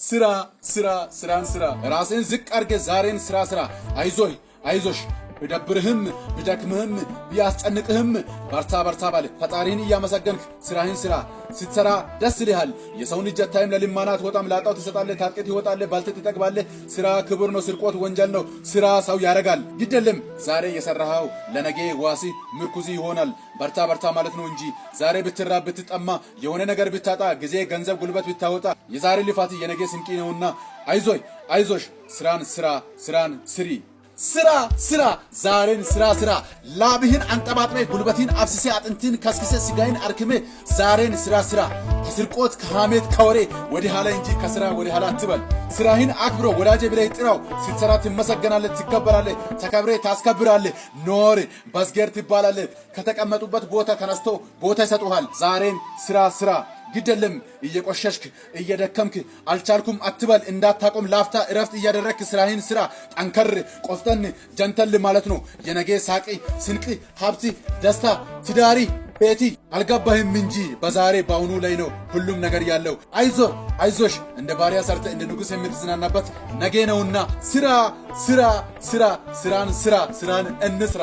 ስራን ስራ ራስን ዝቅ አድርገ ዛሬን ስራ አይዞሽ ቢደብርህም ቢደክምህም ቢያስጨንቅህም በርታ ባለ ፈጣሪን እያመሰገንክ ስራህን ስራ ስትሰራ ደስ ይልሃል። የሰውን እጅ አታይም። ለልማናት ወጣም ላጣው ትሰጣለህ፣ ታጥቂት ይወጣለህ፣ ባልቴት ትጠግባለህ። ስራ ክብር ነው፣ ስርቆት ወንጀል ነው። ስራ ሰው ያረጋል። ግደለም ዛሬ የሰራኸው ለነገ ዋሲ ምርኩዚ ይሆናል። በርታ ማለት ነው እንጂ ዛሬ ብትራብ ብትጠማ የሆነ ነገር ብታጣ ጊዜ ገንዘብ ጉልበት ብታወጣ የዛሬ ልፋት የነገ ስንቂ ነውና አይዞሽ ስራን ስሪ። ስራ ዛሬን ስራ ላብህን አንጠባጥበ ጉልበትን አፍስሴ አጥንትን ከስክሴ ስጋይን አርክሜ ዛሬን ስራ ከስርቆት ከሐሜት ከወሬ ወደ ኋላ እንጂ ከስራ ወደ ኋላ አትበል። ስራህን አክብሮ ወዳጄ ብለህ ጥራው። ስትሰራ ትመሰገናለህ፣ ትከበራለህ፣ ተከብሬ ታስከብራለህ። ኖር በዝገር ትባላለህ። ከተቀመጡበት ቦታ ተነስቶ ቦታ ይሰጡሃል። ዛሬን ስራ ግደለም እየቆሸሽክ እየደከምክ አልቻልኩም አትበል። እንዳታቆም ላፍታ እረፍት እያደረግክ ስራህን ስራ። ጠንከር ቆፍጠን ጀንተል ማለት ነው። የነገ ሳቂ ስንቅ ሀብቲ ደስታ ትዳሪ ቤቲ አልገባህም እንጂ በዛሬ በአሁኑ ላይ ነው ሁሉም ነገር ያለው። አይዞሽ እንደ ባሪያ ሰርተ እንደ ንጉሥ የምትዝናናበት ነገ ነውና ስራን እንስራ።